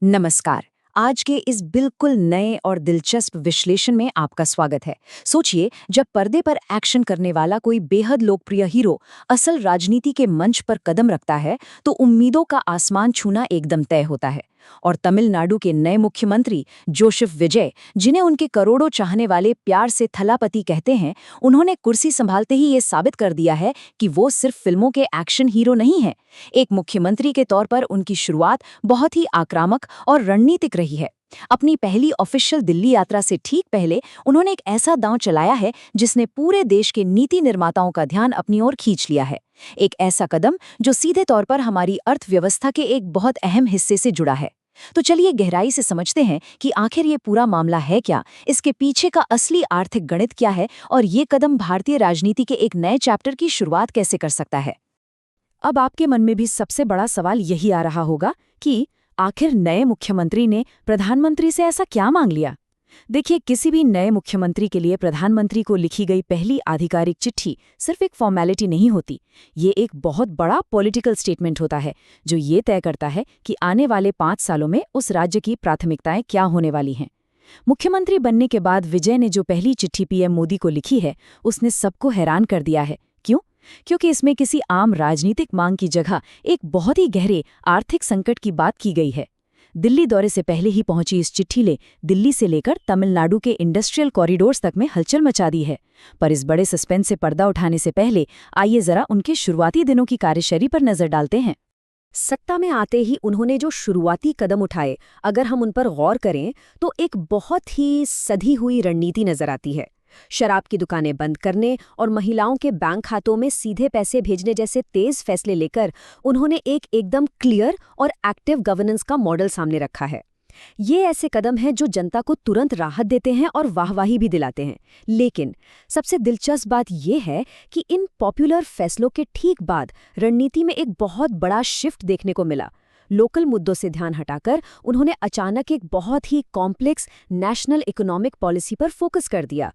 नमस्कार। आज के इस बिल्कुल नए और दिलचस्प विश्लेषण में आपका स्वागत है। सोचिए, जब पर्दे पर एक्शन करने वाला कोई बेहद लोकप्रिय हीरो असल राजनीति के मंच पर कदम रखता है, तो उम्मीदों का आसमान छूना एकदम तय होता है। और तमिलनाडु के नए मुख्यमंत्री जोसेफ विजय, जिन्हें उनके करोड़ों चाहने वाले प्यार से थलापति कहते हैं, उन्होंने कुर्सी संभालते ही ये साबित कर दिया है कि वो सिर्फ फिल्मों के एक्शन हीरो नहीं हैं। एक मुख्यमंत्री के तौर पर उनकी शुरुआत बहुत ही आक्रामक और रणनीतिक रही है। अपनी पहली ऑफिशियल दिल्ली यात्रा से ठीक पहले उन्होंने एक ऐसा दांव चलाया है जिसने पूरे देश के नीति निर्माताओं का ध्यान अपनी ओर खींच लिया है। एक ऐसा कदम जो सीधे तौर पर हमारी अर्थव्यवस्था के एक बहुत अहम हिस्से से जुड़ा है। तो चलिए गहराई से समझते हैं कि आखिर ये पूरा मामला है क्या, इसके पीछे का असली आर्थिक गणित क्या है और ये कदम भारतीय राजनीति के एक नए चैप्टर की शुरुआत कैसे कर सकता है। अब आपके मन में भी सबसे बड़ा सवाल यही आ रहा होगा कि आखिर नए मुख्यमंत्री ने प्रधानमंत्री से ऐसा क्या मांग लिया। देखिए, किसी भी नए मुख्यमंत्री के लिए प्रधानमंत्री को लिखी गई पहली आधिकारिक चिट्ठी सिर्फ एक फॉर्मेलिटी नहीं होती। ये एक बहुत बड़ा पॉलिटिकल स्टेटमेंट होता है जो ये तय करता है कि आने वाले 5 सालों में उस राज्य की प्राथमिकताएं क्या होने वाली हैं। मुख्यमंत्री बनने के बाद विजय ने जो पहली चिट्ठी पीएम मोदी को लिखी है, उसने सबको हैरान कर दिया है। क्यों? क्योंकि इसमें किसी आम राजनीतिक मांग की जगह एक बहुत ही गहरे आर्थिक संकट की बात की गई है। दिल्ली दौरे से पहले ही पहुंची इस चिट्ठी ने दिल्ली से लेकर तमिलनाडु के इंडस्ट्रियल कॉरिडोर्स तक में हलचल मचा दी है। पर इस बड़े सस्पेंस से पर्दा उठाने से पहले आइए जरा उनके शुरुआती दिनों की कार्यशैली पर नजर डालते हैं। सत्ता में आते ही उन्होंने जो शुरुआती कदम उठाए, अगर हम उन पर गौर करें तो एक बहुत ही सधी हुई रणनीति नजर आती है। शराब की दुकानें बंद करने और महिलाओं के बैंक खातों में सीधे पैसे भेजने जैसे तेज फैसले लेकर उन्होंने एक एकदम क्लियर और एक्टिव गवर्नेंस का मॉडल सामने रखा है। ये ऐसे कदम हैं जो जनता को तुरंत राहत देते हैं और वाहवाही भी दिलाते हैं। लेकिन सबसे दिलचस्प बात यह है कि इन पॉपुलर फैसलों के ठीक बाद रणनीति में एक बहुत बड़ा शिफ्ट देखने को मिला। लोकल मुद्दों से ध्यान हटाकर उन्होंने अचानक एक बहुत ही कॉम्प्लेक्स नेशनल इकोनॉमिक पॉलिसी पर फोकस कर दिया।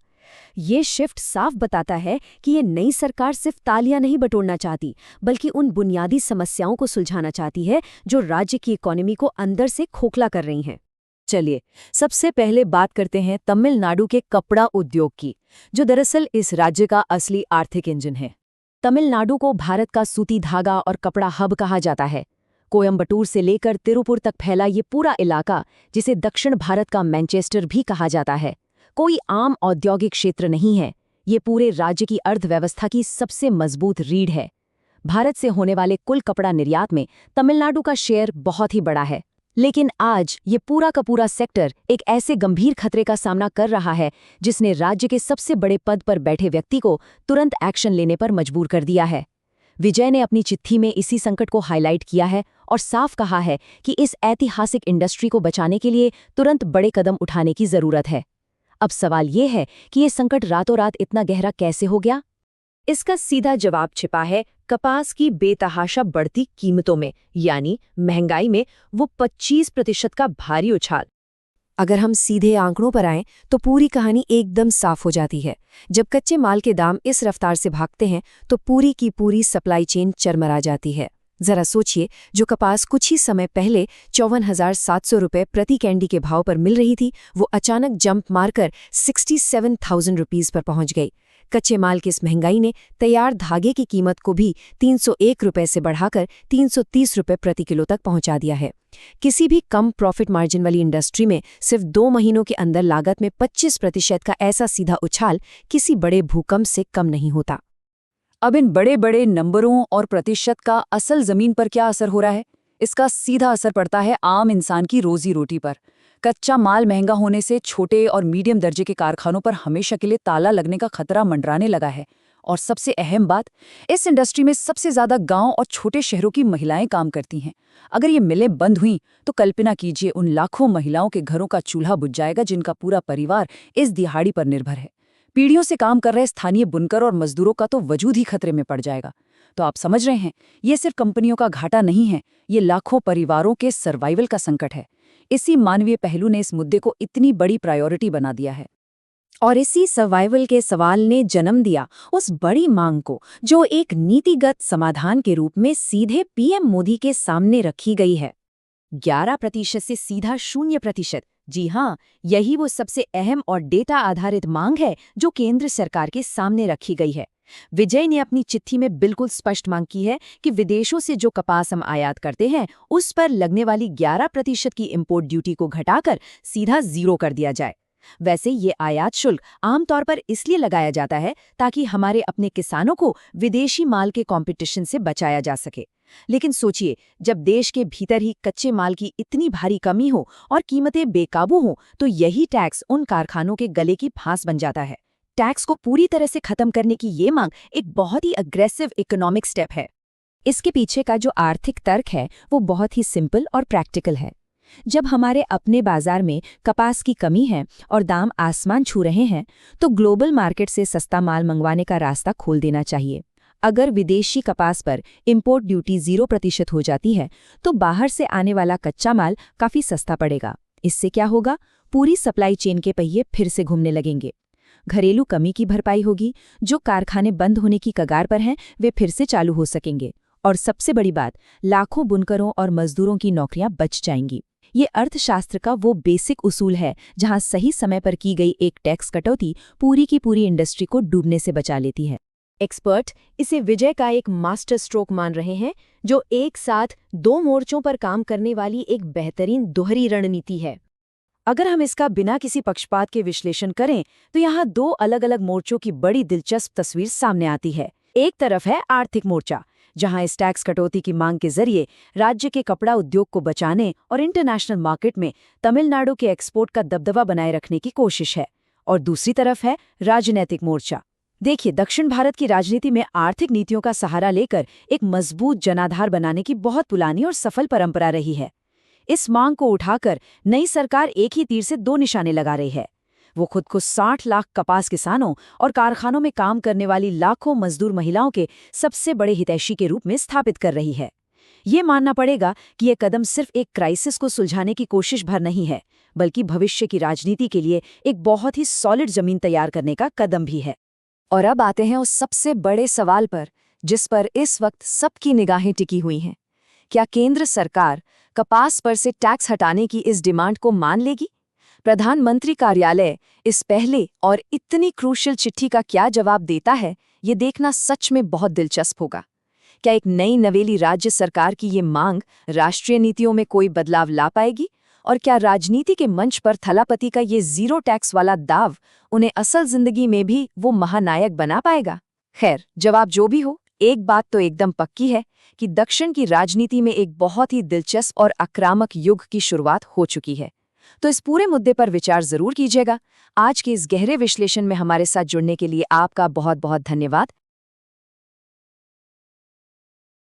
ये शिफ्ट साफ बताता है कि ये नई सरकार सिर्फ तालियां नहीं बटोरना चाहती, बल्कि उन बुनियादी समस्याओं को सुलझाना चाहती है जो राज्य की इकोनॉमी को अंदर से खोखला कर रही हैं। चलिए, सबसे पहले बात करते हैं तमिलनाडु के कपड़ा उद्योग की, जो दरअसल इस राज्य का असली आर्थिक इंजन है। तमिलनाडु को भारत का सूती धागा और कपड़ा हब कहा जाता है। कोयम्बटूर से लेकर तिरुपुर तक फैला ये पूरा इलाका, जिसे दक्षिण भारत का मैनचेस्टर भी कहा जाता है, कोई आम औद्योगिक क्षेत्र नहीं है। ये पूरे राज्य की अर्थव्यवस्था की सबसे मजबूत रीढ़ है। भारत से होने वाले कुल कपड़ा निर्यात में तमिलनाडु का शेयर बहुत ही बड़ा है। लेकिन आज ये पूरा का पूरा सेक्टर एक ऐसे गंभीर खतरे का सामना कर रहा है जिसने राज्य के सबसे बड़े पद पर बैठे व्यक्ति को तुरंत एक्शन लेने पर मजबूर कर दिया है। विजय ने अपनी चिट्ठी में इसी संकट को हाईलाइट किया है और साफ कहा है कि इस ऐतिहासिक इंडस्ट्री को बचाने के लिए तुरंत बड़े कदम उठाने की जरूरत है। अब सवाल ये है कि ये संकट रातों रात इतना गहरा कैसे हो गया? इसका सीधा जवाब छिपा है कपास की बेतहाशा बढ़ती कीमतों में, यानी महंगाई में वो 25% का भारी उछाल। अगर हम सीधे आंकड़ों पर आएं तो पूरी कहानी एकदम साफ हो जाती है। जब कच्चे माल के दाम इस रफ्तार से भागते हैं तो पूरी की पूरी सप्लाई चेन चरमरा जाती है। जरा सोचिए, जो कपास कुछ ही समय पहले 54,700 रुपये प्रति कैंडी के भाव पर मिल रही थी, वो अचानक जंप मारकर 67,000 रुपीस पर पहुंच गई। कच्चे माल की इस महंगाई ने तैयार धागे की कीमत को भी 301 रुपये से बढ़ाकर 330 रुपये प्रति किलो तक पहुंचा दिया है। किसी भी कम प्रॉफिट मार्जिन वाली इंडस्ट्री में सिर्फ 2 महीनों के अंदर लागत में 25% का ऐसा सीधा उछाल किसी बड़े भूकंप से कम नहीं होता। अब इन बड़े बड़े नंबरों और प्रतिशत का असल जमीन पर क्या असर हो रहा है? इसका सीधा असर पड़ता है आम इंसान की रोजी रोटी पर। कच्चा माल महंगा होने से छोटे और मीडियम दर्जे के कारखानों पर हमेशा के लिए ताला लगने का खतरा मंडराने लगा है। और सबसे अहम बात, इस इंडस्ट्री में सबसे ज्यादा गांव और छोटे शहरों की महिलाएं काम करती हैं। अगर ये मिलें बंद हुई तो कल्पना कीजिए, उन लाखों महिलाओं के घरों का चूल्हा बुझ जाएगा जिनका पूरा परिवार इस दिहाड़ी पर निर्भर है। पीढ़ियों से काम कर रहे स्थानीय बुनकर और मजदूरों का तो वजूद ही खतरे में पड़ जाएगा। तो आप समझ रहे हैं, ये सिर्फ कंपनियों का घाटा नहीं है, ये लाखों परिवारों के सर्वाइवल का संकट है। इसी मानवीय पहलू ने इस मुद्दे को इतनी बड़ी प्रायोरिटी बना दिया है। और इसी सर्वाइवल के सवाल ने जन्म दिया उस बड़ी मांग को, जो एक नीतिगत समाधान के रूप में सीधे पीएम मोदी के सामने रखी गई है। 11% से सीधा 0%। जी हाँ, यही वो सबसे अहम और डेटा आधारित मांग है जो केंद्र सरकार के सामने रखी गई है। विजय ने अपनी चिट्ठी में बिल्कुल स्पष्ट मांग की है कि विदेशों से जो कपास हम आयात करते हैं उस पर लगने वाली 11% की इंपोर्ट ड्यूटी को घटाकर सीधा 0 कर दिया जाए। वैसे ये आयात शुल्क आमतौर पर इसलिए लगाया जाता है ताकि हमारे अपने किसानों को विदेशी माल के कंपटीशन से बचाया जा सके। लेकिन सोचिए, जब देश के भीतर ही कच्चे माल की इतनी भारी कमी हो और कीमतें बेकाबू हों, तो यही टैक्स उन कारखानों के गले की फांस बन जाता है। टैक्स को पूरी तरह से खत्म करने की ये मांग एक बहुत ही अग्रेसिव इकोनॉमिक स्टेप है। इसके पीछे का जो आर्थिक तर्क है वो बहुत ही सिंपल और प्रैक्टिकल है। जब हमारे अपने बाजार में कपास की कमी है और दाम आसमान छू रहे हैं, तो ग्लोबल मार्केट से सस्ता माल मंगवाने का रास्ता खोल देना चाहिए। अगर विदेशी कपास पर इंपोर्ट ड्यूटी 0% हो जाती है, तो बाहर से आने वाला कच्चा माल काफी सस्ता पड़ेगा। इससे क्या होगा? पूरी सप्लाई चेन के पहिए फिर से घूमने लगेंगे। घरेलू कमी की भरपाई होगी, जो कारखाने बंद होने की कगार पर हैं वे फिर से चालू हो सकेंगे। और सबसे बड़ी बात, लाखों बुनकरों और मजदूरों की नौकरियां बच जाएंगी। ये अर्थशास्त्र का वो बेसिक उसूल है जहां सही समय पर की गई एक टैक्स कटौती पूरी की पूरी इंडस्ट्री को डूबने से बचा लेती है। एक्सपर्ट इसे विजय का एक मास्टर स्ट्रोक मान रहे हैं, जो एक साथ 2 मोर्चों पर काम करने वाली एक बेहतरीन दोहरी रणनीति है। अगर हम इसका बिना किसी पक्षपात के विश्लेषण करें तो यहाँ 2 अलग-अलग मोर्चों की बड़ी दिलचस्प तस्वीर सामने आती है। एक तरफ है आर्थिक मोर्चा, जहां इस टैक्स कटौती की मांग के जरिए राज्य के कपड़ा उद्योग को बचाने और इंटरनेशनल मार्केट में तमिलनाडु के एक्सपोर्ट का दबदबा बनाए रखने की कोशिश है। और दूसरी तरफ है राजनीतिक मोर्चा। देखिए, दक्षिण भारत की राजनीति में आर्थिक नीतियों का सहारा लेकर एक मजबूत जनाधार बनाने की बहुत पुरानी और सफल परंपरा रही है। इस मांग को उठाकर नई सरकार एक ही तीर से 2 निशाने लगा रही है। वो खुद को 60 लाख कपास किसानों और कारखानों में काम करने वाली लाखों मजदूर महिलाओं के सबसे बड़े हितैषी के रूप में स्थापित कर रही है। ये मानना पड़ेगा कि ये कदम सिर्फ एक क्राइसिस को सुलझाने की कोशिश भर नहीं है, बल्कि भविष्य की राजनीति के लिए एक बहुत ही सॉलिड जमीन तैयार करने का कदम भी है। और अब आते हैं उस सबसे बड़े सवाल पर, जिस पर इस वक्त सबकी निगाहें टिकी हुई हैं। क्या केंद्र सरकार कपास पर से टैक्स हटाने की इस डिमांड को मान लेगी? प्रधानमंत्री कार्यालय इस पहले और इतनी क्रूशियल चिट्ठी का क्या जवाब देता है, ये देखना सच में बहुत दिलचस्प होगा। क्या एक नई नवेली राज्य सरकार की ये मांग राष्ट्रीय नीतियों में कोई बदलाव ला पाएगी? और क्या राजनीति के मंच पर थलापति का ये 0 टैक्स वाला दाव उन्हें असल जिंदगी में भी वो महानायक बना पाएगा? खैर, जवाब जो भी हो, एक बात तो एकदम पक्की है कि दक्षिण की राजनीति में एक बहुत ही दिलचस्प और आक्रामक युग की शुरुआत हो चुकी है। तो इस पूरे मुद्दे पर विचार जरूर कीजिएगा। आज के इस गहरे विश्लेषण में हमारे साथ जुड़ने के लिए आपका बहुत बहुत धन्यवाद।